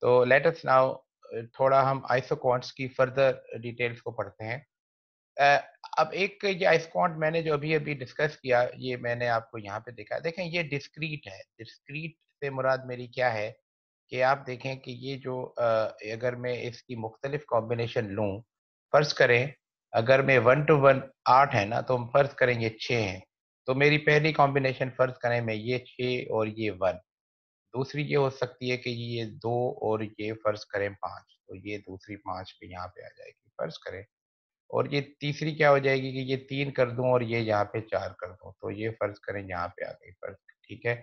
तो let us now थोड़ा हम आइसोक्वांट्स की फर्दर डिटेल्स को पढ़ते हैं। अ, अब एक ये आइसक्वांट मैंने जो अभी-अभी डिस्कस किया, ये मैंने आपको यहाँ पे देखा है। देखें ये डिस्क्रीट है। डिस्क्रीट से मुराद मेरी क्या है कि आप देखें कि ये जो अगर मैं इसकी मुख्तलिफ कॉम्बिनेशन लूँ, फ़र्ज़ करें अगर मैं 1 टू 1 8 है ना, तो हम फ़र्ज़ करें ये 6 हैं। तो मेरी पहली कॉम्बिनेशन फ़र्ज़ करें मैं ये 6 और ये 1। दूसरी ये हो सकती है कि ये 2 और ये फ़र्ज़ करें 5, तो ये दूसरी 5 भी यहाँ पे आ जाएगी, फ़र्ज़ करें। और ये तीसरी क्या हो जाएगी कि ये 3 कर दूँ और ये यहाँ पे 4 कर दूँ, तो ये फ़र्ज़ करें यहाँ पे आ गई फ़र्ज़, ठीक है।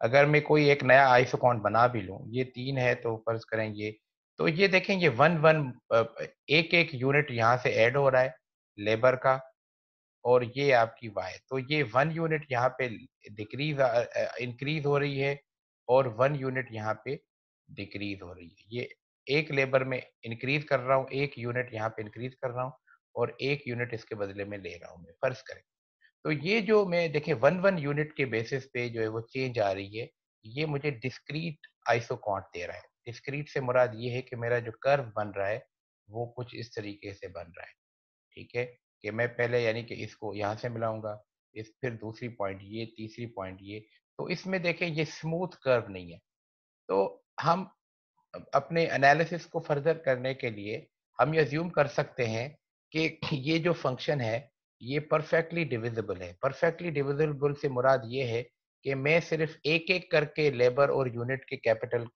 अगर मैं कोई एक नया आइसोकॉन्ट बना भी लूँ, ये 3 है तो फ़र्ज़ करें ये, तो ये देखें ये 1-1 एक-एक यूनिट यहाँ से ऐड हो रहा है, लेबर का, और ये आपकी वाई। तो ये 1 यूनिट यहाँ पे इंक्रीज़ हो रही है और 1 यूनिट यहाँ पे डिक्रीज़ हो रही है। ये एक लेबर में इंक्रीज़ कर रहा हूँ, 1 यूनिट यहाँ पे इंक्रीज़ कर रहा हूँ और 1 यूनिट इसके बदले में ले रहा हूँ मैं, फ़र्ज़ करें। तो ये जो मैं देखिए 1-1 यूनिट के बेसिस पे जो है वो चेंज आ रही है, ये मुझे डिस्क्रीट आइसोकॉन्ट दे रहा है। डिस्क्रीट से मुराद ये है कि मेरा जो कर्व बन रहा है, वो कुछ इस तरीके से बन रहा है। ठीक है? कि मैं पहले यानी कि इसको यहाँ से मिलाऊँगा, इस फिर दूसरी पॉइंट ये, तीसरी पॉइंट ये, तो इसमें देखें ये स्मूथ कर्व नहीं है। तो हम अपने एनालिसिस को फर्दर करने के लिए हम ये अज़्यूम कर सकते हैं कि ये जो फ़ंक्शन है, ये परफेक्टली डिविज़िबल है। परफेक्टली डिविज़िबल से मुराद ये है कि मैं सिर्फ़ एक-एक करके लेबर और यूनिट के कैपिटल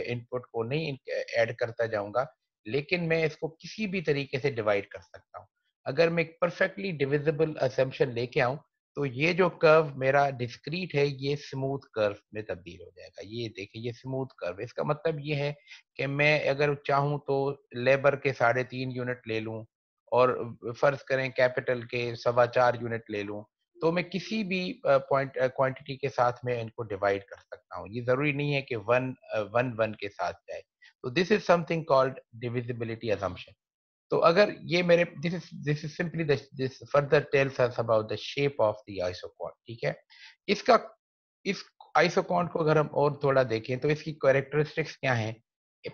इनपुट को नहीं ऐड करता जाऊँगा, लेकिन मैं इसको किसी भी तरीके से डिवाइड कर सकता हूँ। अगर मैं एक परफेक्टली डिविज़िबल असम्पशन लेके आऊँ, तो ये जो कर्व मेरा डिस्क्रीट है, ये स्मूथ कर्व में तब्दील हो जाएगा। ये देखिए ये स्मूथ कर्व है। इसका मतलब ये है कि मैं अगर चाहूँ तो लेबर के 3.5 यूनिट ले लूँ और फ़र्ज़ करें कैपिटल के 4.25 यूनिट ले लूँ, तो मैं किसी भी क्वांटिटी के साथ में इनको डिवाइड कर सकता हूँ। ये ज़रूरी नहीं है कि 1-1 के साथ जाए। तो this is something called divisibility assumption. तो अगर ये मेरे this is simply this further tells us about the shape of the isoquant, ठीक है। इसका इस आइसोकॉन को अगर हम और थोड़ा देखें तो इसकी कैरेक्टरिस्टिक्स क्या हैं।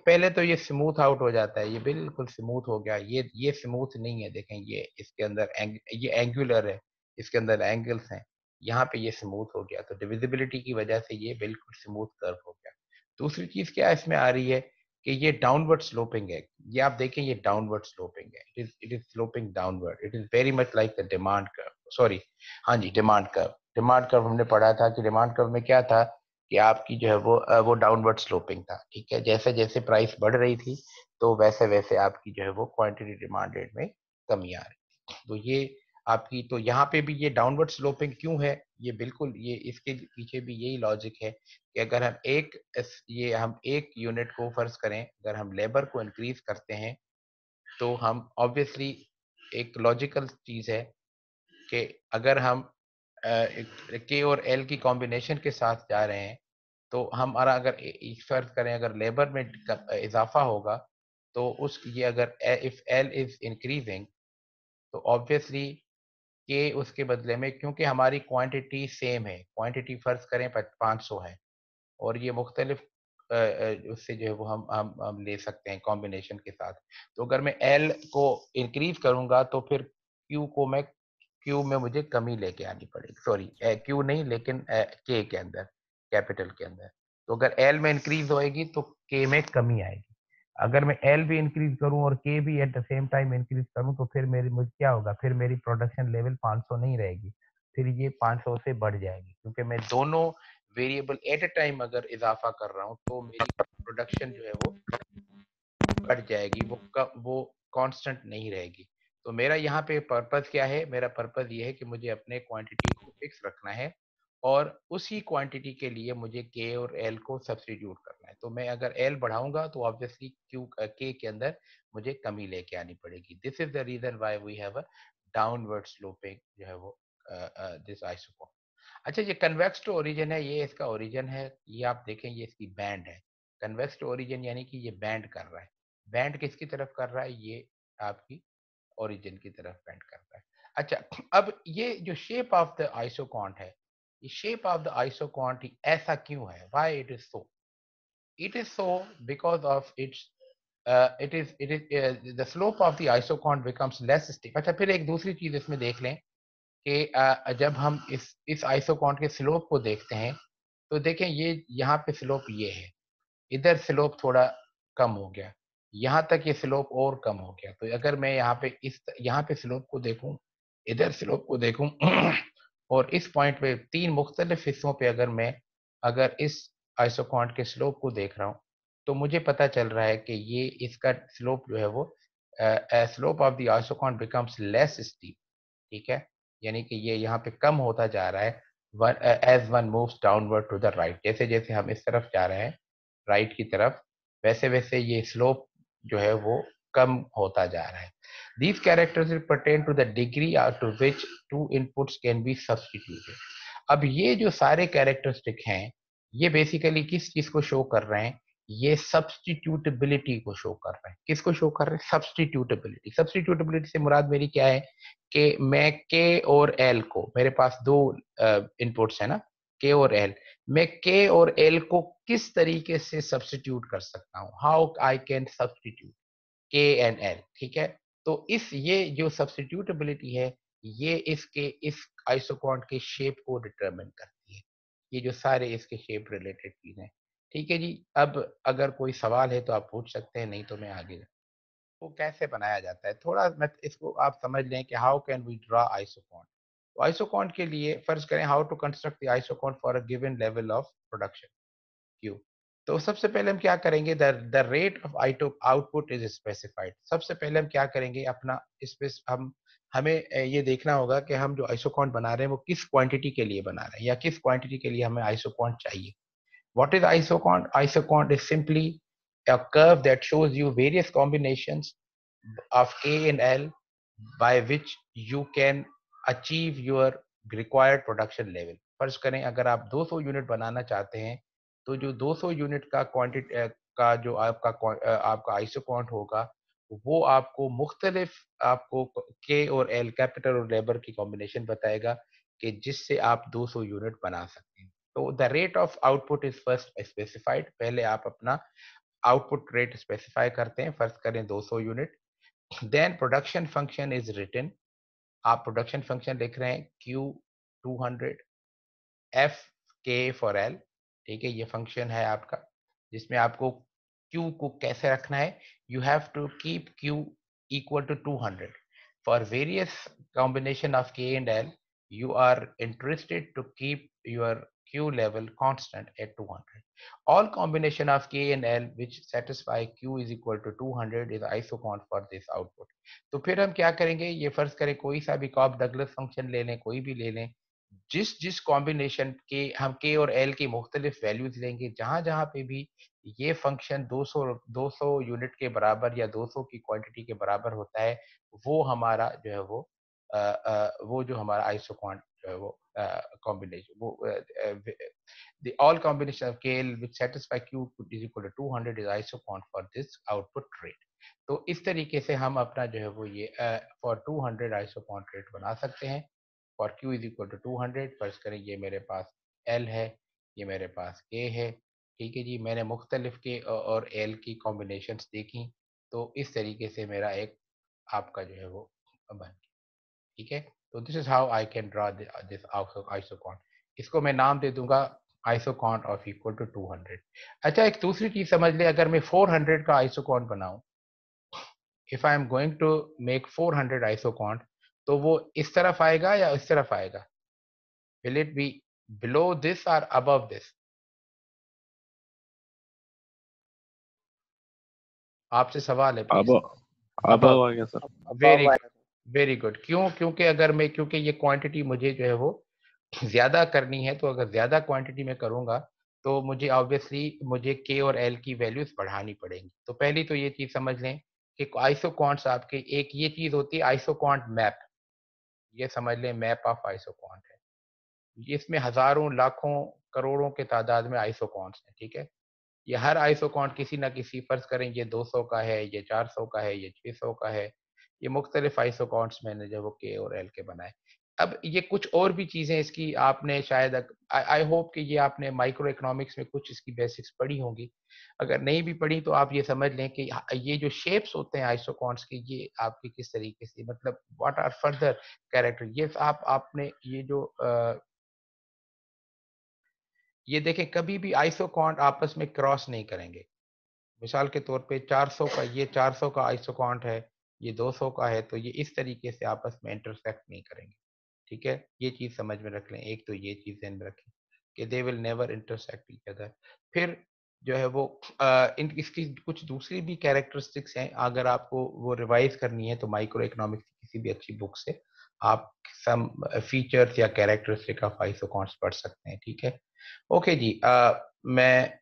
पहले तो ये स्मूथ आउट हो जाता है, ये बिल्कुल स्मूथ हो गया, ये स्मूथ नहीं है। देखें ये इसके अंदर ये एंगुलर है, इसके अंदर एंगल्स हैं, यहाँ पे ये स्मूथ हो गया, तो डिविजिबिलिटी की वजह से ये बिल्कुल स्मूथ कर्व हो गया। दूसरी चीज क्या इसमें आ रही है कि ये डाउनवर्ड स्लोपिंग है। ये आप देखें ये डाउनवर्ड स्लोपिंग है। It is sloping downward. It is very much like the demand curve, sorry, हाँ जी, डिमांड कर्व। डिमांड कर्व हमने पढ़ा था कि डिमांड कर्व में क्या था कि आपकी जो है वो डाउनवर्ड स्लोपिंग था, ठीक है। जैसे जैसे प्राइस बढ़ रही थी तो वैसे वैसे आपकी जो है वो क्वांटिटी डिमांड रेट में कमी आ रही थी। तो ये आपकी, तो यहाँ पे भी ये डाउनवर्ड स्लोपिंग क्यों है, ये बिल्कुल ये इसके पीछे भी यही लॉजिक है कि अगर हम एक यूनिट को फर्ज करें, अगर हम लेबर को इंक्रीज करते हैं तो हम ऑब्वियसली, एक लॉजिकल चीज है कि अगर हम के और एल की कॉम्बिनेशन के साथ जा रहे हैं तो हमारा अगर फर्ज करें अगर लेबर में इजाफा होगा तो उस ये अगर इफ एल इज इंक्रीजिंग तो ऑब्वियसली के उसके बदले में, क्योंकि हमारी क्वांटिटी सेम है, क्वांटिटी फर्ज करें 500 है और ये मुख्तलिफ उससे जो है वो हम ले सकते हैं कॉम्बिनेशन के साथ। तो अगर मैं एल को इंक्रीज करूंगा तो फिर क्यू में मुझे कमी लेके आनी पड़ेगी, सॉरी क्यू नहीं लेकिन के के अंदर, कैपिटल के अंदर। तो अगर एल में इंक्रीज होएगी तो के में कमी आएगी। अगर मैं एल भी इंक्रीज करूं और के भी at the same time increase करूं तो फिर मुझे क्या होगा, फिर मेरी प्रोडक्शन लेवल 500 नहीं रहेगी, फिर ये 500 से बढ़ जाएगी, क्योंकि मैं दोनों वेरिएबल एट अ टाइम अगर इजाफा कर रहा हूँ तो मेरी प्रोडक्शन जो है वो बढ़ जाएगी, वो कांस्टेंट नहीं रहेगी। तो मेरा यहाँ पे पर्पस क्या है, मेरा पर्पस ये है कि मुझे अपने क्वांटिटी को फिक्स रखना है और उसी क्वांटिटी के लिए मुझे के और एल को सब्स्टिट्यूट करना है। तो मैं अगर एल बढ़ाऊंगा तो ऑब्वियसली के अंदर मुझे कमी लेके आनी पड़ेगी। This is the reason why we have a downward sloping जो है वो दिस आइसोटोप। अच्छा, ये कन्वेक्स टू ओरिजिन है, ये इसका ओरिजिन है, ये आप देखें ये इसकी बैंड है। कन्वेक्स टू ओरिजिन यानी कि ये बैंड कर रहा है। बैंड किसकी तरफ कर रहा है, ये आपकी ओरिजिन की तरफ बैंड कर रहा है। अच्छा, अब ये जो शेप ऑफ द आइसोकॉन्ट है, ये शेप ऑफ द आइसोकॉन्ट ऐसा क्यों है, why it is so. It is so because of its the slope of the isocont becomes less steep. अच्छा, फिर एक दूसरी चीज इसमें देख लें कि जब हम इस आइसोकॉन्ट के स्लोप को देखते हैं, तो देखें ये यहाँ पे स्लोप ये है, इधर स्लोप थोड़ा कम हो गया, यहाँ तक ये स्लोप और कम हो गया। तो अगर मैं यहाँ पे स्लोप को देखूं, इधर स्लोप को देखूं और इस पॉइंट पे 3 मुख्तलिफ हिस्सों पे अगर इस आइसोकॉन्ट के स्लोप को देख रहा हूँ, तो मुझे पता चल रहा है कि ये इसका स्लोप जो है वो slope of the isoquant becomes less steep, ठीक है? यानी कि ये यहाँ पे कम होता जा रहा है as one moves downward to the right. जैसे जैसे हम इस तरफ जा रहे हैं राइट की तरफ, वैसे वैसे ये स्लोप जो है वो कम होता जा रहा है। These characteristics pertain to the degree to which two inputs can be substituted. अब ये जो सारे कैरेक्टरिस्टिक हैं, ये बेसिकली किस चीज को शो कर रहे हैं? ये सब्सटीट्यूटेबिलिटी को शो कर रहे हैं। किसको शो कर रहे हैं? सब्सटीट्यूटेबिलिटी। सब्सटीट्यूटेबिलिटी से मुराद मेरी क्या है कि मैं के और एल को, मेरे पास दो इनपुट्स है ना, के और एल, मैं के और एल को किस तरीके से सब्सटीट्यूट कर सकता हूँ? हाउ आई कैन सब्सटीट्यूट के एंड एल, ठीक है? तो ये जो सब्सटीट्यूटेबिलिटी है, ये इस आइसोकॉन्ट के शेप को डिटरमिन करती है। ये जो सारे इसके शेप रिलेटेड चीजें, ठीक है जी। अब अगर कोई सवाल है तो आप पूछ सकते हैं, नहीं तो मैं आगे। वो कैसे बनाया जाता है, थोड़ा मैं इसको आप समझ लें कि how can we draw isoquant. तो आइसोकॉन्ट के लिए फर्ज करें how to construct the isoquant for a given level of production q. तो सबसे पहले हम क्या करेंगे, the rate of output is specified. सबसे पहले हम क्या करेंगे, अपना इसमें हमें ये देखना होगा कि हम जो आइसोकॉन्ट बना रहे हैं वो किस क्वांटिटी के लिए बना रहे हैं, या किस क्वांटिटी के लिए हमें आइसोकॉन्ट चाहिए। What is isocont? Isocont is simply a curve that shows you various combinations of K and L by which you can achieve your required production level. फर्ज करें अगर आप 200 यूनिट बनाना चाहते हैं, तो जो 200 यूनिट का क्वांटिटी का जो आपका आइसोकॉन्ट होगा, वो आपको मुख्तलिफ आपको के और एल, कैपिटल और लेबर की कॉम्बिनेशन बताएगा कि जिससे आप 200 यूनिट बना सकते हैं। तो the rate of output is first specified. पहले आप अपना आउटपुट रेट स्पेसिफाई करते हैं, फर्ज करें 200 unit. Then production function is written. आप प्रोडक्शन फंक्शन लिख रहे हैं q 200 f k for l, ठीक है? ये फंक्शन है आपका, जिसमें आपको क्यू को कैसे रखना है, you have to keep Q equal to 200 for various combination of K and L. you are interested to keep your q level constant at 200. All combination of k and l which satisfy q is equal to 200 is isocont for this output. तो फिर हम क्या करेंगे, ये फर्ज करें कोई सा भी कॉप डगलस फंक्शन ले लें, कोई भी ले लें, जिस जिस कॉम्बिनेशन के हम के और एल की मुख्तलिफ वैल्यूज लेंगे, जहां जहां पे भी ये फंक्शन 200 यूनिट के बराबर या 200 की क्वांटिटी के बराबर होता है, वो हमारा जो है वो जो हमारा आइसोकॉन्ट जो है वो कॉम्बिनेशन वो the all combination of KL which satisfy Q is equal to 200 is isocont for this output rate. तो इस तरीके से हम अपना जो है वो ये फॉर 200 आइसोकॉन्ट रेट बना सकते हैं। For Q is equal to 200, फर्ज करें ये मेरे पास L है, ये मेरे पास K है, ठीक है जी। मैंने मुख्तलिफ के और L की कॉम्बिनेशंस देखी, तो इस तरीके से मेरा एक आपका जो है वो बन गया, ठीक है? तो this is how I can draw this isoquant. इसको मैं नाम दे दूंगा आइसोकॉन्ट ऑफ इक्वल टू 200। अच्छा, एक दूसरी चीज समझ ले, अगर मैं 400 का आइसोकॉन्ट बनाऊं, if I am going to make 400 isoquant, तो वो इस तरफ आएगा या इस तरफ आएगा? Will it be below this और अबव दिस? आपसे सवाल है अब प्लीज। अब अबव। आ गया sir. Very good, very good. क्यों? क्योंकि ये क्वांटिटी मुझे जो है वो ज्यादा करनी है, तो अगर ज्यादा क्वांटिटी में करूंगा तो मुझे ऑब्वियसली मुझे के और एल की वैल्यूज बढ़ानी पड़ेंगी। तो पहली तो ये चीज समझ लें कि आइसोकॉन्ट्स आपके, एक ये चीज होती है आइसोकॉन्ट मैप, ये समझ लें मैप ऑफ आइसोकॉन्ट है। इसमें हजारों लाखों करोड़ों के तादाद में आइसोकॉन्ट्स हैं, ठीक है? ये हर आइसोकॉन्ट किसी ना किसी, फर्ज करें ये 200 का है, ये 400 का है, ये 600 का है, ये मुख्तलिफ आइसोकॉन्ट्स मैंने जो वो के और एल के बनाए। अब ये कुछ और भी चीजें इसकी आपने शायद आई होप कि ये आपने माइक्रो इकोनॉमिक्स में कुछ इसकी बेसिक्स पढ़ी होंगी। अगर नहीं भी पढ़ी तो आप ये समझ लें कि ये जो शेप्स होते हैं आइसोकॉन्स के, ये आपके किस तरीके से, मतलब व्हाट आर फर्दर कैरेक्टर, ये आप आपने ये जो ये देखें, कभी भी आइसोकॉन्ट आपस में क्रॉस नहीं करेंगे। मिसाल के तौर पे 400 का, ये 400 का आइसोकॉन्ट है, ये 200 का है, तो ये इस तरीके से आपस में इंटरसेक्ट नहीं करेंगे। ठीक है, ये चीज समझ में रख लें। एक तो ये चीज ध्यान में रखें कि they will never intersect each other. फिर जो है वो इन इसकी कुछ दूसरी भी कैरेक्टरिस्टिक्स हैं, अगर आपको वो रिवाइज करनी है तो माइक्रो इकोनॉमिक्स की किसी भी अच्छी बुक से आप सम फीचर्स या कैरेक्टरिस्टिक ऑफ आइसोकॉन्ट्स पढ़ सकते हैं। ठीक है, ओके जी। मैं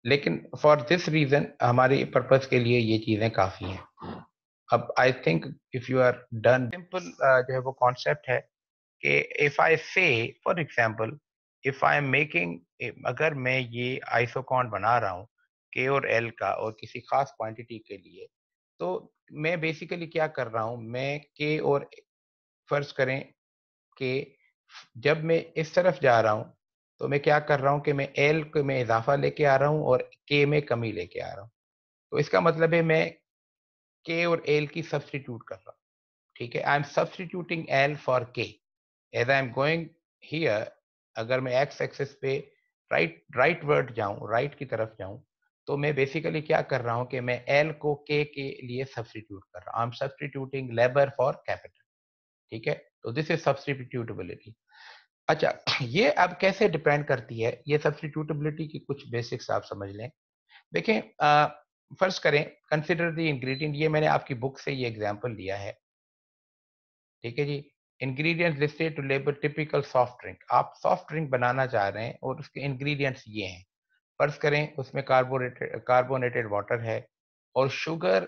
लेकिन फॉर दिस रीजन हमारे पर्पस के लिए ये चीजें काफी हैं। अब I think if you are done, simple जो है वो कॉन्सेप्ट है कि if I say for example, if I am making, अगर मैं ये आइसोकॉन बना रहा हूँ के और एल का और किसी खास क्वांटिटी के लिए, तो मैं बेसिकली क्या कर रहा हूँ, मैं के और फर्ज करें कि जब मैं इस तरफ जा रहा हूँ तो मैं क्या कर रहा हूँ कि मैं एल को में इजाफा लेके आ रहा हूँ और के में कमी लेके आ रहा हूँ। तो इसका मतलब है मैं के और एल की सब्स्टिट्यूट कर रहा हूँ। ठीक है, I am substituting L for K as I am going here. अगर मैं एक्स एक्सिस पे राइट वर्ड जाऊं, राइट की तरफ जाऊं, तो मैं बेसिकली क्या कर रहा हूं कि मैं एल को के लिए सब्स्टिट्यूट कर रहा हूं। आई am substituting labour for capital. ठीक है, तो दिस इज सब्स्टिट्यूटेबिलिटी। अच्छा, ये अब कैसे डिपेंड करती है, ये सब्स्टिट्यूटेबिलिटी की कुछ बेसिक्स आप समझ लें। देखें, फर्ज करें, कंसिडर द इंग्रेडिएंट, ये मैंने आपकी बुक से ये एग्जांपल लिया है। ठीक है जी, ingredients listed to label typical soft drink. आप सॉफ्ट ड्रिंक बनाना चाह रहे हैं और उसके इंग्रेडिएंट्स ये हैं। फर्ज करें उसमें कार्बोनेटेड वाटर है और sugar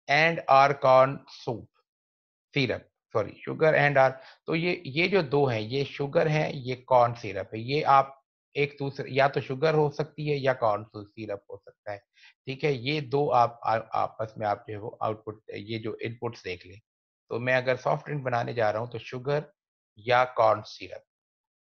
and or corn soup syrup, sorry sugar and or. तो ये जो दो हैं, ये शुगर है, ये कॉर्न सिरप है। ये आप एक दूसरे, या तो शुगर हो सकती है या कॉर्न सिरप हो सकता है। ठीक है, ये दो आप आपस में आप जो है वो आउटपुट, ये जो इनपुट्स देख लें। तो मैं अगर सॉफ्ट ड्रिंक बनाने जा रहा हूँ तो शुगर या कॉर्न सिरप,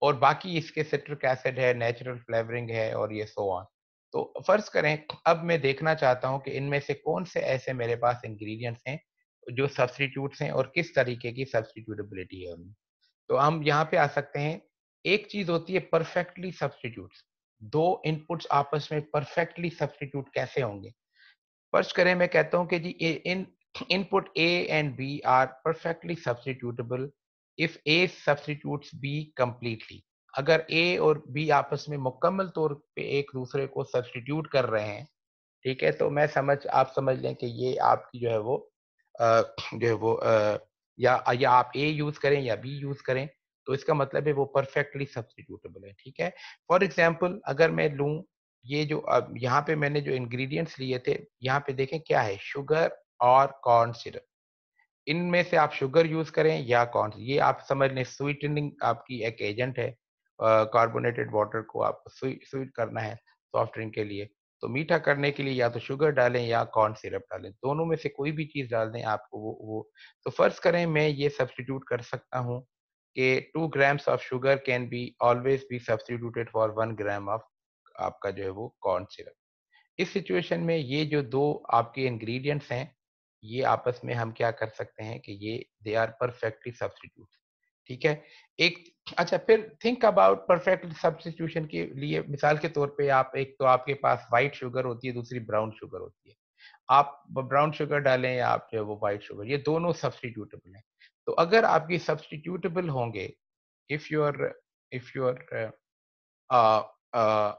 और बाकी इसके सिट्रिक एसिड है, नेचुरल फ्लेवरिंग है और ये सो ऑन। तो फर्ज करें अब मैं देखना चाहता हूं कि इनमें से कौन से ऐसे मेरे पास इंग्रेडिएंट्स हैं जो सब्स्टिट्यूट्स हैं और किस तरीके की सब्स्टिट्यूटेबिलिटी है उनमें। तो हम यहाँ पे आ सकते हैं। एक चीज होती है परफेक्टली सब्स्टिट्यूट्स। दो इनपुट्स आपस में परफेक्टली सब्स्टिट्यूट कैसे होंगे। फर्स्ट करें, मैं कहता हूं कि जी इन input A and B are perfectly substitutable if A substitutes B completely. अगर ए और बी आपस में मुकम्मल तौर पे एक दूसरे को सब्स्टिट्यूट कर रहे हैं, ठीक है, तो आप समझ लें कि ये आपकी जो है वो जो है वो या आप ए यूज करें या बी यूज करें, तो इसका मतलब है वो परफेक्टली सब्स्टिट्यूटेबल है। ठीक है, फॉर एग्जांपल अगर मैं लूं, ये जो अब यहाँ पे मैंने जो इंग्रेडिएंट्स लिए थे, यहाँ पे देखें क्या है, शुगर और कॉर्न सिरप। इनमें से आप शुगर यूज करें या कॉर्न, ये आप समझ लें स्वीटनिंग आपकी एक एजेंट है। कार्बोनेटेड वाटर को आप स्वीट करना है सॉफ्ट ड्रिंक के लिए, तो मीठा करने के लिए या तो शुगर डालें या कॉर्न सिरप डालें, दोनों में से कोई भी चीज डाल दें आपको वो। तो फर्ज करें मैं ये सब्स्टिट्यूट कर सकता हूँ कि 2 grams of sugar can be always be substituted for 1 gram of आपका जो है वो कॉर्न सिरप। इस सिचुएशन में ये जो दो आपके इंग्रेडिएंट्स हैं, ये आपस में हम क्या कर सकते हैं कि ये दे आर परफेक्टली सब्स्टिट्यूट। ठीक है, एक, अच्छा फिर थिंक अबाउट परफेक्ट सब्स्टिट्यूशन के लिए, मिसाल के तौर पे आप, एक तो आपके पास व्हाइट शुगर होती है, दूसरी ब्राउन शुगर होती है। आप ब्राउन शुगर डालें या आप जो है वो व्हाइट शुगर, ये दोनों सब्स्टिट्यूटेबल हैं। तो अगर आपकी सब्स्टिट्यूटेबल होंगे, if your if your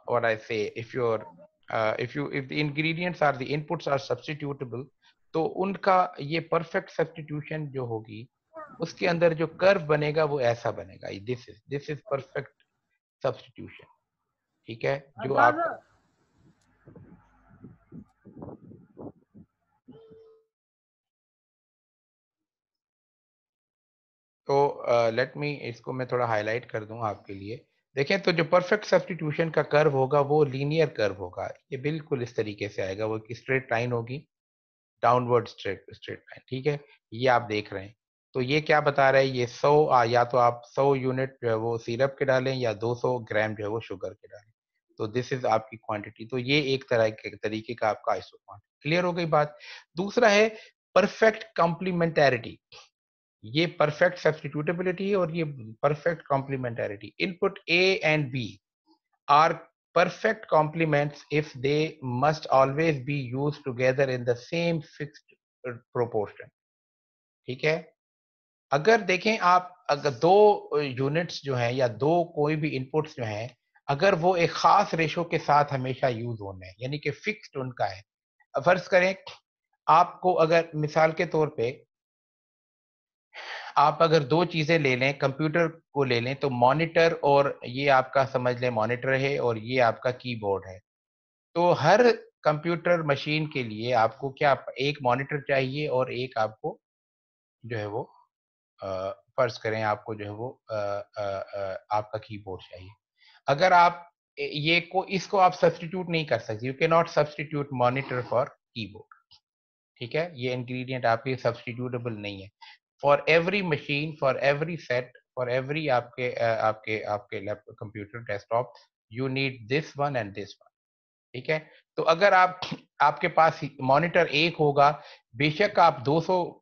what I say, if the ingredients are the inputs are substitutable, तो उनका ये परफेक्ट सब्स्टिट्यूशन जो होगी, उसके अंदर जो कर्व बनेगा वो ऐसा बनेगा, दिस इज परफेक्ट सब्स्टिट्यूशन। ठीक है, जो आप, तो लेट मी इसको मैं थोड़ा हाईलाइट कर दूं आपके लिए। देखें, तो जो परफेक्ट सब्स्टिट्यूशन का कर्व होगा वो लीनियर कर्व होगा, ये बिल्कुल इस तरीके से आएगा, वो एक स्ट्रेट लाइन होगी, डाउनवर्ड स्ट्रेट स्ट्रेट लाइन। ठीक है, ये आप देख रहे हैं। तो ये क्या बता रहा है, ये 100 या तो आप 100 यूनिट जो है वो सिरप के डालें या 200 ग्राम जो है वो शुगर के डालें। तो दिस इज़ आपकी क्वांटिटी। तो ये एक तरह के तरीके का आपका आइसोक्वांट। क्लियर हो गई बात? दूसरा है परफेक्ट कॉम्प्लीमेंटैरिटी। ये परफेक्ट सब्स्टिट्यूटेबिलिटी है और ये perfect complementarity. Input A and B are perfect complements if they must always be used together in the same fixed proportion. ठीक है? अगर देखें आप, अगर दो यूनिट्स जो हैं या दो कोई भी इनपुट्स जो हैं, अगर वो एक खास रेशो के साथ हमेशा यूज होने हैं, यानी कि फिक्स्ड उनका है। फर्ज करें आपको, अगर मिसाल के तौर पे आप अगर दो चीजें ले लें, कंप्यूटर को ले लें, तो मॉनिटर और ये आपका समझ लें मॉनिटर है और ये आपका कीबोर्ड है। तो हर कंप्यूटर मशीन के लिए आपको क्या, एक मॉनिटर चाहिए और एक आपको जो है वो अ, फर्ज करें आपको जो है वो आपका कीबोर्ड चाहिए। अगर आप ये को इसको आप सब्स्टिट्यूट नहीं कर सकते, you can not substitute monitor for keyboard. ठीक है, ये इंग्रेडिएंट आपके सब्स्टिट्यूटेबल नहीं है। For every machine, for every set, for every आपके आपके laptop, computer, desktop, you need this one and this one. ठीक है? तो अगर आप आपके पास मॉनिटर एक होगा, बेशक आप 200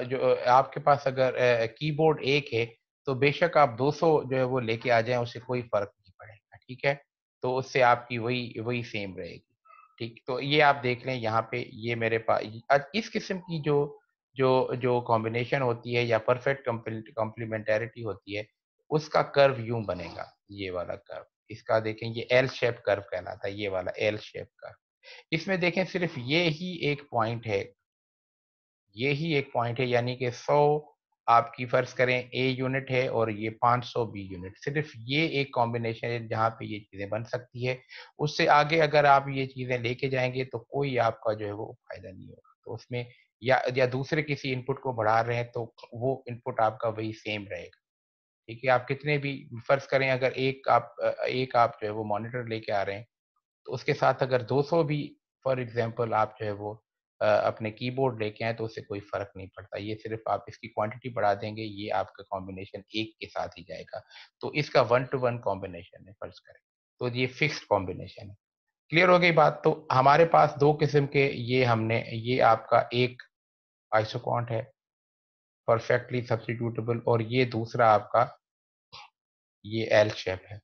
जो आपके पास अगर कीबोर्ड एक है, तो बेशक आप 200 जो है वो लेके आ जाएँ, उससे कोई फ़र्क नहीं पड़ेगा, ठीक है? तो उससे आपकी वही वही सेम रहेगी, ठीक? तो ये आप देख लें यहाँ पे, ये मेरे इस किस्म की जो जो जो कॉम्बिनेशन होती है या परफेक्ट कॉम्प्लीमेंटैरिटी होती है, उसका कर्व यूँ बनेगा, ये वाला कर्व। इसका देखें, ये एल शेप कर्व कहलाता है, ये वाला एल शेप कर्व। इसमें देखें सिर्फ ये ही एक पॉइंट है, यानी कि 100 आपकी फ़र्ज़ करें ए यूनिट है और ये 500 बी यूनिट। सिर्फ ये एक कॉम्बिनेशन है जहाँ पे ये चीज़ें बन सकती है। उससे आगे अगर आप ये चीज़ें लेके जाएँगे तो कोई आपका जो है वो फ़ायदा नहीं होगा। तो उसमें या दूसरे किसी इनपुट को बढ़ा रहे हैं तो वो इनपुट आपका वही सेम रहेगा। ठीक है? आप कितने भी फ़र्ज़ करें, अगर एक आप जो है वो मॉनिटर लेके आ रहे हैं, तो उसके साथ अगर 200 भी फॉर एग्ज़ाम्पल आप जो है वो अपने कीबोर्ड लेके आएँ, तो उससे कोई फ़र्क नहीं पड़ता। ये सिर्फ़ आप इसकी क्वांटिटी बढ़ा देंगे, ये आपका कॉम्बिनेशन एक के साथ ही जाएगा। तो इसका 1 टू 1 कॉम्बिनेशन है फ़र्ज़ करें। तो ये फ़िक्स्ड कॉम्बिनेशन है। क्लियर हो गई बात? तो हमारे पास 2 किस्म के ये आपका एक आइसोक्वांट है, परफेक्टली सब्स्टिट्यूटेबल, और ये दूसरा आपका ये एल शेप है।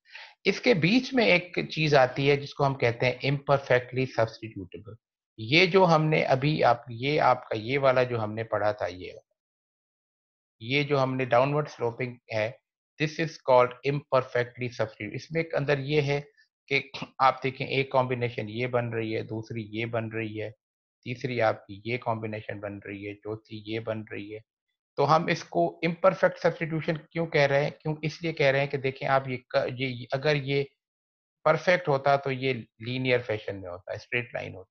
इसके बीच में एक चीज़ आती है जिसको हम कहते हैं इम्परफेक्टली सब्स्टिट्यूटेबल। ये जो हमने अभी आप ये आपका ये वाला जो हमने पढ़ा था, ये जो हमने डाउनवर्ड स्लोपिंग है, this is called imperfectly substitute. इसमें एक अंदर ये है कि आप देखें, एक कॉम्बिनेशन ये बन रही है, दूसरी ये बन रही है, तीसरी आपकी ये कॉम्बिनेशन बन रही है, चौथी ये बन रही है। तो हम इसको इम्परफेक्ट सब्स्टिट्यूशन क्यों कह रहे हैं? क्यों इसलिए कह रहे हैं कि देखें आप, ये अगर ये परफेक्ट होता तो ये लीनियर फैशन में होता, स्ट्रेट लाइन होता।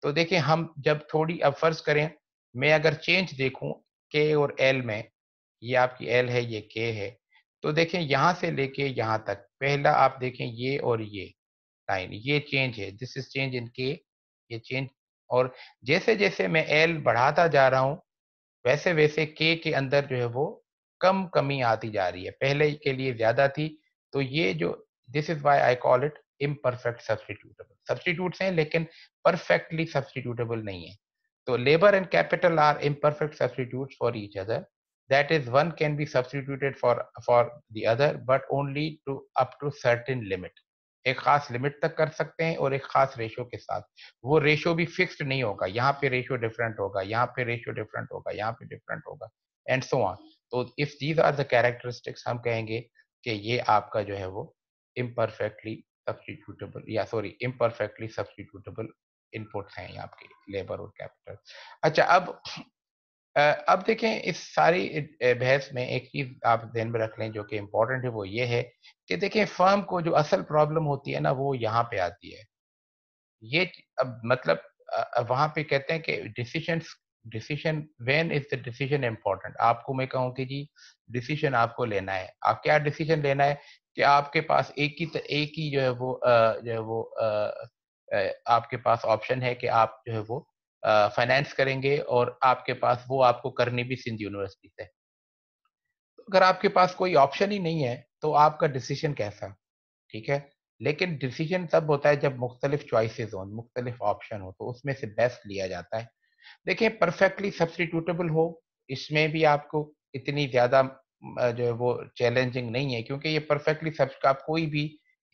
तो देखिए, हम जब थोड़ी अब फ़र्ज़ करें, मैं अगर चेंज देखूँ के और एल में, ये आपकी एल है, ये के है, तो देखें यहाँ से लेके यहाँ तक, पहला आप देखें ये और ये लाइन, ये चेंज है, दिस इज़ चेंज इन के, ये चेंज। और जैसे-जैसे मैं एल बढ़ाता जा रहा हूँ, वैसे-वैसे के अंदर जो है वो कम कमी आती जा रही है, पहले के लिए ज़्यादा थी, तो ये जो this is why I call it imperfect substitutable. Substitutes हैं लेकिन परफेक्टली सब्स्टिट्यूटेबल नहीं है। तो labour and capital are imperfect substitutes for each other. That is, one can be substituted for the other, but only to up to certain limit. एक खास limit तक कर सकते हैं और एक खास रेशो के साथ। वो रेशो भी फिक्स्ड नहीं होगा, यहाँ पे रेशो डिफरेंट होगा, यहाँ पे रेशो डिफरेंट होगा, यहाँ पे डिफरेंट होगा, एंड सो ऑन। तो if these are the characteristics, हम कहेंगे कि ये आपका जो है वो इम्परफेक्टली सब्स्टिट्यूटेबल, या सॉरी इम्परफेक्टली सब्स्टिट्यूटेबल इनपुट्स हैं ये आपके लेबर और कैपिटल। अच्छा, अब देखें, इस सारी बहस में एक चीज़ आप ध्यान में रख लें जो कि इम्पोर्टेंट है, वो ये है कि देखिए, फर्म को जो असल प्रॉब्लम होती है ना, वो यहाँ पे आती है। ये अब मतलब वहाँ पे कहते हैं कि decision when is the decision important. आपको मैं कहूँ कि जी, डिसीजन आपको लेना है। आप क्या डिसीजन लेना है कि आपके पास एक ही जो है वो आपके पास ऑप्शन है कि आप जो है वो फाइनेंस करेंगे, और आपके पास वो आपको करनी भी सिंध यूनिवर्सिटी से है। अगर आपके पास कोई ऑप्शन ही नहीं है, तो आपका डिसीजन कैसा? ठीक है? लेकिन डिसीजन तब होता है जब मुख्तलिफ चॉइसेस हों, मुख्तलिफ ऑप्शन हो, तो उसमें से बेस्ट लिया जाता है। देखिए परफेक्टली सब्स्टिट्यूटेबल हो, इसमें भी आपको इतनी ज़्यादा जो है वो चैलेंजिंग नहीं है, क्योंकि ये परफेक्टली सब आप कोई भी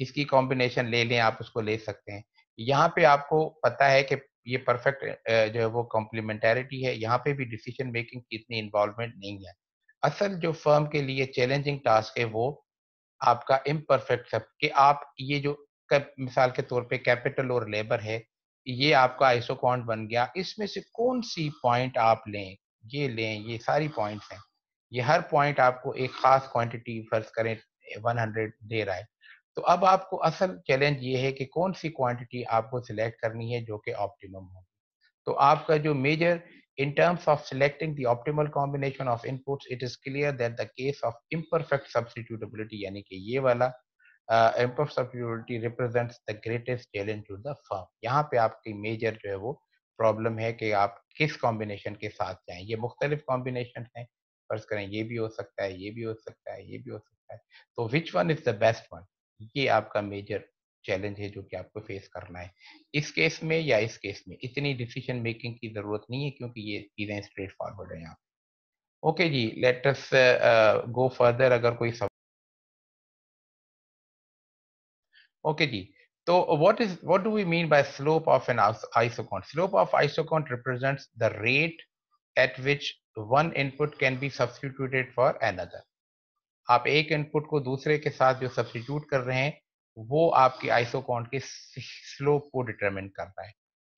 इसकी कॉम्बिनेशन ले लें, आप उसको ले सकते हैं। यहाँ पे आपको पता है कि ये परफेक्ट जो है वो कॉम्प्लीमेंटैरिटी है, यहाँ पे भी डिसीजन मेकिंग की इतनी इन्वॉल्वमेंट नहीं है। असल जो फर्म के लिए चैलेंजिंग टास्क है वो आपका इम्परफेक्ट सब कि आप ये जो मिसाल के तौर पे कैपिटल और लेबर है, ये आपका आइसोकॉन्ट बन गया, इसमें से कौन-सी पॉइंट आप लें, ये सारी पॉइंट्स हैं। ये हर पॉइंट आपको एक ख़ास क्वांटिटी फ़र्ज़ करें 100 दे रहा है। तो अब आपको असल चैलेंज ये है कि कौन-सी क्वांटिटी आपको सिलेक्ट करनी है जो कि ऑप्टिमम हो। तो आपका जो major in terms of selecting the optimal combination of inputs, it is clear that the case of imperfect substitutability यानी कि ये वाला imperfect substitutability represents the greatest challenge to the firm। यहाँ पे आपकी मेजर जो है वो प्रॉब्लम है कि आप किस कॉम्बिनेशन के साथ जाएं। ये मुख्तलिफ कॉम्बिनेशन हैं, फर्ज करें ये भी हो सकता है, ये भी हो सकता है, ये भी हो सकता है। तो which one is the best one, ये आपका मेजर चैलेंज है जो कि आपको फेस करना है। इस केस में या इस केस में इतनी डिसीजन मेकिंग की ज़रूरत नहीं है, क्योंकि ये चीज़ें स्ट्रेट फॉरवर्ड हैं यहाँ। ओके जी, लेट अस गो फर्दर। अगर कोई सव ओके जी, तो what do we mean by slope of an isoquant? Slope of isoquant represents the rate at which one input can be substituted for another. आप एक इनपुट को दूसरे के साथ जो सब्स्टिट्यूट कर रहे हैं, वो आपके आइसोकॉन्ट के स्लोप को डिटरमिन करता है।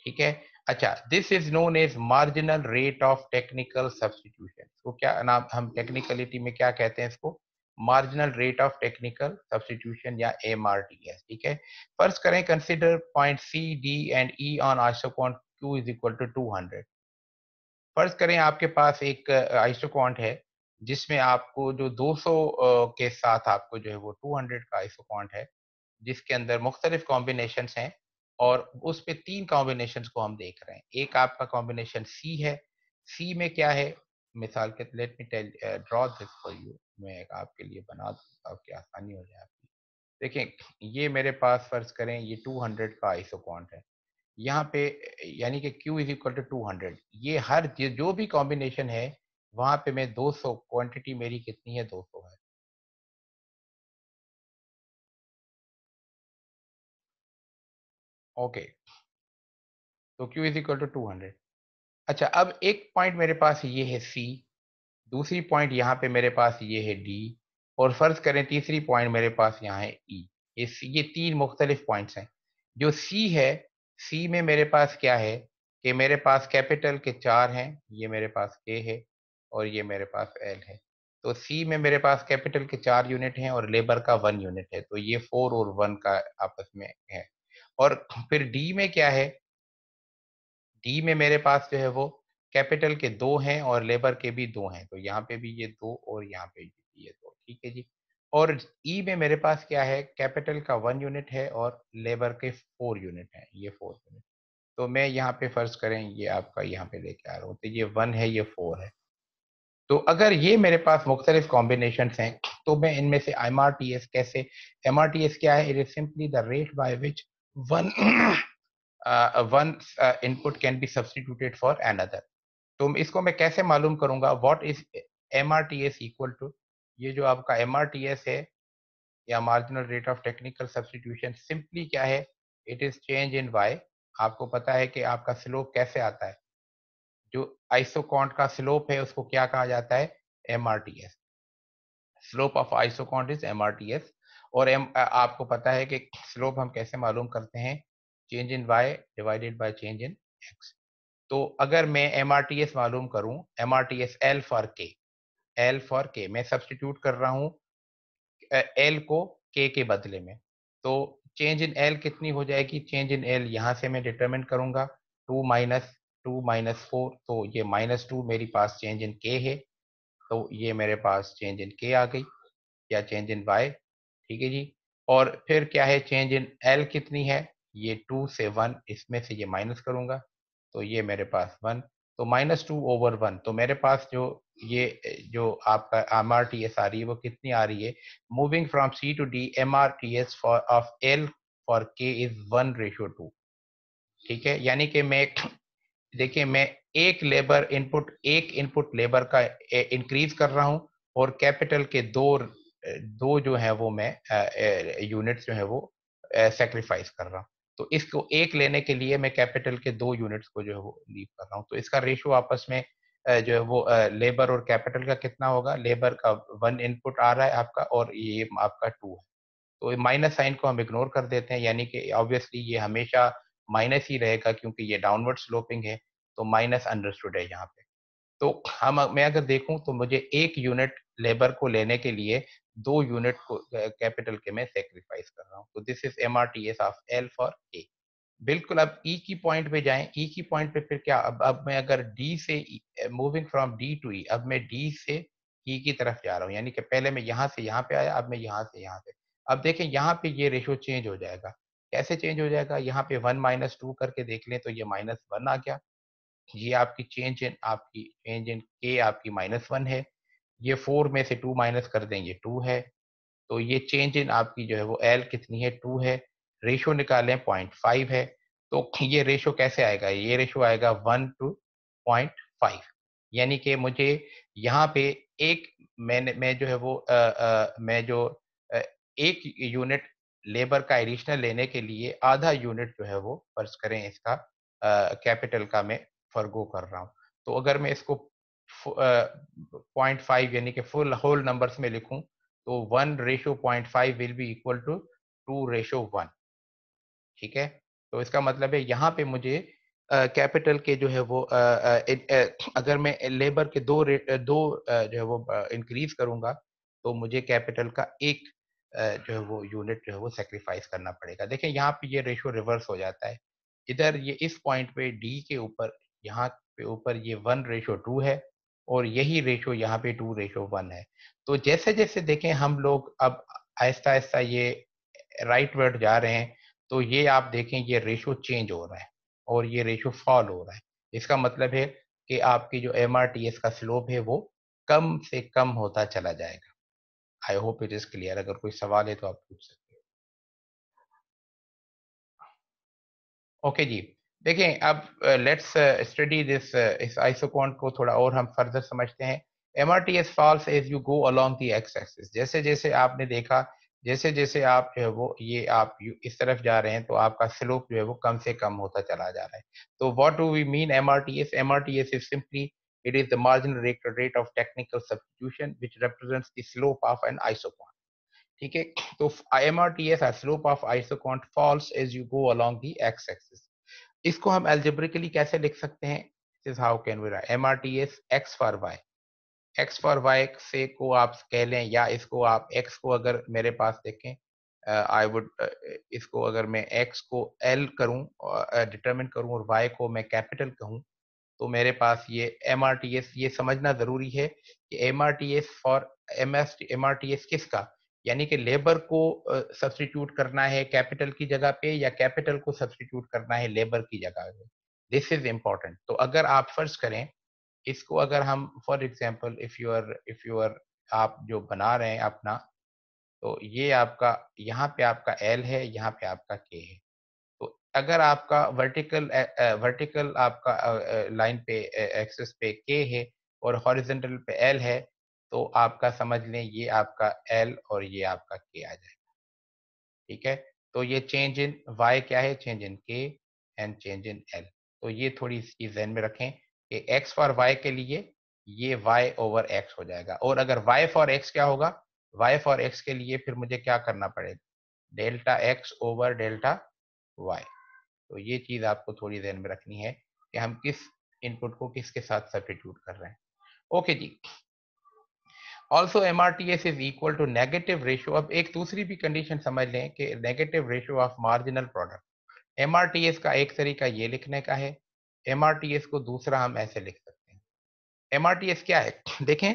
ठीक है? अच्छा, this is known as marginal rate of technical substitution. तो क्या नाम हम टेक्निकलिटी में क्या कहते हैं इसको? Marginal rate of technical substitution या एमआरटीएस। ठीक है? फर्ज़ करें consider point C, D and E on isoquant Q is equal to 200। फर्ज करें आपके पास एक आइसोकॉन्ट है, जिसमें आपको जो 200 के साथ आपको जो है वो 200 का आइसोकॉन्ट है, जिसके अंदर मुख्तलिफ कॉम्बिनेशंस हैं और उस पे 3 कॉम्बिनेशंस को हम देख रहे हैं। एक आपका कॉम्बिनेशन सी है, सी में क्या है? मिसाल के let me tell draw this for you. मैं एक आपके लिए बना दूँ ताकि आसानी हो जाए आपकी। देखें, ये मेरे पास फर्ज करें ये 200 का आइसोकॉन्ट है। यहाँ पे यानी कि Q इज़ इक्वल टू 200, ये हर जो भी कॉम्बिनेशन है, वहाँ पे मैं 200 क्वांटिटी मेरी कितनी है? 200 है। ओके, तो Q इज़ इक्वल टू 200। अच्छा, अब एक पॉइंट मेरे पास ये है C, दूसरी पॉइंट यहाँ पे मेरे पास ये है D, और फ़र्ज़ करें तीसरी पॉइंट मेरे पास यहाँ है E। ये 3 मुख्तलिफ पॉइंट्स हैं। जो C है, C में मेरे पास क्या है कि मेरे पास कैपिटल के 4 हैं, ये मेरे पास K है और ये मेरे पास L है। तो C में मेरे पास कैपिटल के 4 यूनिट हैं और लेबर का 1 यूनिट है, तो ये 4 और 1 का आपस में है। और फिर D में क्या है? डी में मेरे पास जो है वो कैपिटल के 2 हैं और लेबर के भी 2 हैं, तो यहाँ पे भी ये 2 और यहाँ पे भी ये 2, ठीक है जी। और ई में मेरे पास क्या है? कैपिटल का 1 यूनिट है और लेबर के 4 यूनिट हैं, ये 4 यूनिट। तो मैं यहाँ पे फ़र्ज़ करें ये आपका यहाँ पे लेके आ रहा हूँ, तो ये 1 है, ये 4 है। तो अगर ये मेरे पास मुख्तलिफ कॉम्बिनेशंस हैं, तो मैं इनमें से एमआरटीएस कैसे? एमआरटीएस क्या है? It is simply the rate by which one one input can be substituted for another. तो इसको मैं कैसे मालूम करूँगा? What is MRTS equal to? ये जो आपका एमआरटीएस है या marginal rate of technical substitution, simply क्या है? It is change in Y. आपको पता है कि आपका स्लोप कैसे आता है? जो आइसोकॉन्ट का स्लोप है उसको क्या कहा जाता है? MRTS. Slope of isoquant is MRTS. और आपको पता है कि स्लोप हम कैसे मालूम करते हैं? Change in Y divided by change in X. तो अगर मैं एमआरटीएस मालूम करूं, MRTS L for K, L for K मैं सब्स्टिट्यूट कर रहा हूं एल को के बदले में। तो चेंज इन एल कितनी हो जाएगी? चेंज इन एल यहाँ से मैं डिटरमिन करूंगा, 2 - 2 - 4, तो ये -2 मेरी पास चेंज इन के है। तो ये मेरे पास चेंज इन के आ गई या चेंज इन वाई, ठीक है जी। और फिर क्या है? चेंज इन एल कितनी है? ये 2 से 1, इसमें से ये माइनस करूंगा, तो ये मेरे पास 1। तो -2/1, तो मेरे पास ये जो आपका MRTS आ रही है वो कितनी आ रही है? Moving from C to D, MRTS for of L for K is 1:2। ठीक है, यानी कि मैं देखिए मैं एक इनपुट लेबर का इंक्रीज कर रहा हूं और कैपिटल के दो जो है वो मैं यूनिट्स जो है वो सेक्रीफाइस कर रहा हूं। तो इसको एक लेने के लिए मैं कैपिटल के 2 यूनिट्स को जो है वो लीव कर रहा हूं। तो इसका रेशियो आपस में जो है वो लेबर और कैपिटल का कितना होगा? लेबर का 1 इनपुट आ रहा है आपका और ये आपका 2 है। तो माइनस साइन को हम इग्नोर कर देते हैं, यानी कि ऑब्वियसली ये हमेशा माइनस ही रहेगा क्योंकि ये डाउनवर्ड स्लोपिंग है, तो माइनस अंडरस्टूड है यहाँ पे। तो मैं अगर देखूं तो मुझे 1 यूनिट लेबर को लेने के लिए 2 यूनिट को कैपिटल के मैं सेक्रीफाइस कर रहा हूँ। तो this is MRTS of L for A। बिल्कुल, अब ई की पॉइंट पे जाएं। ई की पॉइंट पे फिर क्या, अब मैं अगर डी से मूविंग फ्रॉम डी टू ई, अब मैं डी से ई की तरफ जा रहा हूँ, यानी कि पहले मैं यहाँ से यहाँ पे आया, अब मैं यहाँ से यहाँ पे। अब देखें यहाँ पे ये रेशो चेंज हो जाएगा। कैसे चेंज हो जाएगा? यहाँ पे 1 - 2 करके देख लें तो ये -1 आ गया। ये आपकी चेंज इन के आपकी -1 है। ये 4 में से 2 माइनस कर दें, ये 2 है। तो ये चेंज इन आपकी जो है वो एल कितनी है? 2 है। रेशो निकालें, 0.5 है। तो ये रेशो कैसे आएगा? ये रेशो आएगा 1 to 0.5, यानी कि मुझे यहाँ पे एक मैं जो है वो मैं जो अ, एक यूनिट लेबर का एडिशनल लेने के लिए आधा यूनिट जो है वो फर्ज करें इसका कैपिटल का मैं फॉरगो कर रहा हूँ। तो अगर मैं इसको 0.5 यानी कि फुल होल नंबर्स में लिखूं तो 1:0.5 विल बी इक्वल टू 2:1। ठीक है? तो इसका मतलब है यहाँ पे मुझे कैपिटल के जो है वो अगर मैं लेबर के 2 जो है वो इंक्रीज़ करूँगा, तो मुझे कैपिटल का 1 जो है वो यूनिट जो है वो सैक्रिफाइस करना पड़ेगा। देखिए यहाँ पे ये रेशियो रिवर्स हो जाता है। इधर ये इस पॉइंट पे डी के ऊपर, यहाँ पे ऊपर ये 1:2 है और यही रेशियो यहाँ पे 2:1 है। तो जैसे-जैसे देखें हम लोग अब आहिस्ता-आहिस्ता ये राइटवर्ड जा रहे हैं, तो ये आप देखें ये रेशियो चेंज हो रहा है और ये रेशियो फॉल हो रहा है। इसका मतलब है कि आपकी जो MRTS का स्लोप है वो कम से कम होता चला जाएगा। I hope it is clear. अगर कोई सवाल है तो आप पूछ सकते हैं। ओके जी। देखें अब लेट्स स्टडी दिस इस आइसोकॉन्ट को थोड़ा और हम फर्दर समझते हैं। MRTS falls as you go along the X axis. जैसे-जैसे आपने देखा, जैसे-जैसे आप जो है वो ये आप यू इस तरफ जा रहे हैं तो आपका स्लोप जो है वो कम से कम होता चला जा रहा है। तो what do we mean MRTS? MRTS is simply it is the marginal rate of technical substitution which represents the slope of an isoquant. ठीक है? तो MRTS slope of isoquant falls as you go along the X axis. इसको हम algebraically कैसे लिख सकते हैं? This is how can we write MRTS X for Y से को आप कह लें, या इसको आप एक्स को अगर मेरे पास देखें, आई वुड इसको अगर मैं एक्स को एल करूं, डिटरमिन करूं और वाई को मैं कैपिटल कहूं, तो मेरे पास ये MRTS, ये समझना ज़रूरी है कि MRTS फॉर MRTS किसका? यानी कि लेबर को सब्स्टिट्यूट करना है कैपिटल की जगह पे या कैपिटल को सब्स्टिट्यूट करना है लेबर की जगह पे। This is important. तो अगर आप फ़र्ज़ करें, इसको अगर हम for example if you are आप जो बना रहे हैं अपना, तो ये आपका यहाँ पे आपका L है, यहाँ पे आपका K है। तो अगर आपका वर्टिकल आपका लाइन पे एक्सिस पे के है और हॉरिजॉन्टल पे एल है, तो आपका समझ लें ये आपका एल और ये आपका के आ जाएगा। ठीक है? तो ये चेंज इन वाई क्या है? चेंज इन के एंड चेंज इन एल। तो ये थोड़ी सी चीज़ ज़हन में रखें कि एक्स फॉर वाई के लिए ये वाई ओवर एक्स हो जाएगा, और अगर वाई फॉर एक्स क्या होगा? वाई फॉर एक्स के लिए फिर मुझे क्या करना पड़ेगा? Delta X over delta Y. तो ये चीज़ आपको थोड़ी ध्यान में रखनी है कि हम किस इनपुट को किसके साथ सब्स्टिट्यूट कर रहे हैं। ओके जी। Also MRTS is equal to negative ratio. अब एक दूसरी भी कंडीशन समझ लें कि negative ratio of marginal product. MRTS का एक तरीका ये लिखने का है, MRTS को दूसरा हम ऐसे लिख सकते हैं। MRTS क्या है? देखें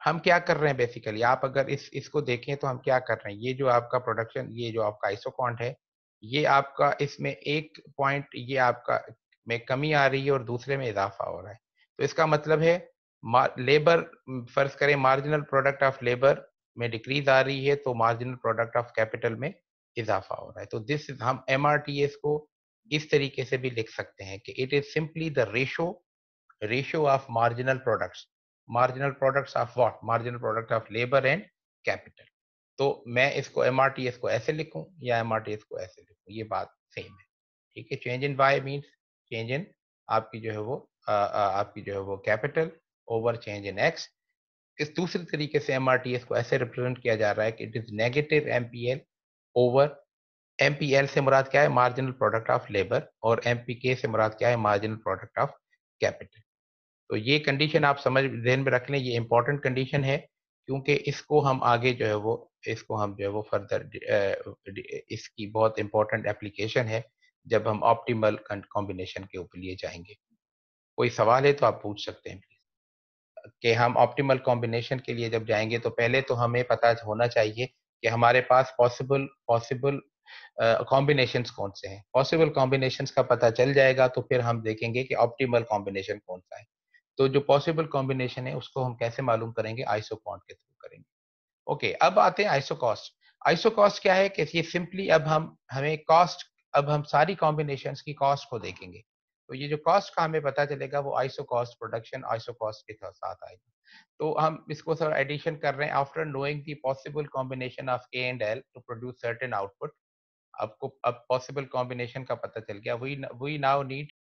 हम क्या कर रहे हैं बेसिकली, आप अगर इसको देखें तो हम क्या कर रहे हैं, ये जो आपका प्रोडक्शन, ये जो आपका आइसोकॉन्ट है, ये आपका इसमें एक पॉइंट ये आपका में कमी आ रही है और दूसरे में इजाफा हो रहा है। तो इसका मतलब है लेबर, फर्ज करें मार्जिनल प्रोडक्ट ऑफ लेबर में डिक्रीज आ रही है तो मार्जिनल प्रोडक्ट ऑफ कैपिटल में इजाफा हो रहा है। तो दिस हम एमआरटीएस को इस तरीके से भी लिख सकते हैं कि it is simply the ratio of marginal products of what, marginal product of labour and capital. तो मैं इसको एमआरटीएस को ऐसे लिखूं या एमआरटीएस को ऐसे लिखूं, ये बात सेम है। ठीक है, change in Y means change in आपकी जो है वो आपकी जो है वो capital over change in X. इस दूसरे तरीके से एमआरटीएस को ऐसे रिप्रेजेंट किया जा रहा है कि it is negative MPL over, MPL से मुराद क्या है, मार्जिनल प्रोडक्ट ऑफ लेबर, और एमपीके से मुराद क्या है, मार्जिनल प्रोडक्ट ऑफ कैपिटल। तो ये कंडीशन आप समझ ध्यान में रख लें, ये इंपॉर्टेंट कंडीशन है, क्योंकि इसको हम आगे जो है वो इसको हम जो है वो फर्दर इसकी बहुत इंपॉर्टेंट एप्लीकेशन है जब हम ऑप्टिमल कॉम्बिनेशन के ऊपर लिए जाएंगे। कोई सवाल है तो आप पूछ सकते हैं प्लीज। कि हम ऑप्टिमल कॉम्बिनेशन के लिए जब जाएंगे तो पहले तो हमें पता होना चाहिए कि हमारे पास पॉसिबल पॉसिबल कॉम्बिनेशंस कौन से हैं। पॉसिबल कॉम्बिनेशंस का पता चल जाएगा तो फिर हम देखेंगे कि ऑप्टिमल कॉम्बिनेशन कौन सा है। तो जो पॉसिबल कॉम्बिनेशन है उसको हम कैसे मालूम करेंगे, आइसोकॉन्ट के थ्रू करेंगे। ओके, अब आते हैं आइसोकॉस्ट। आइसोकॉस्ट क्या है कि ये सिंपली अब हम हमें कॉस्ट, अब हम सारी कॉम्बिनेशंस की कॉस्ट को देखेंगे। तो ये जो कॉस्ट का हमें पता चलेगा वो आइसोकॉस्ट प्रोडक्शन आइसोकॉस्ट के साथ आएगा। तो हम इसको सर एडिशन कर रहे हैं, after knowing the possible combination of K and L to produce certain output. आपको अब पॉसिबल कॉम्बिनेशन का पता चल गया, वी नाउ नीड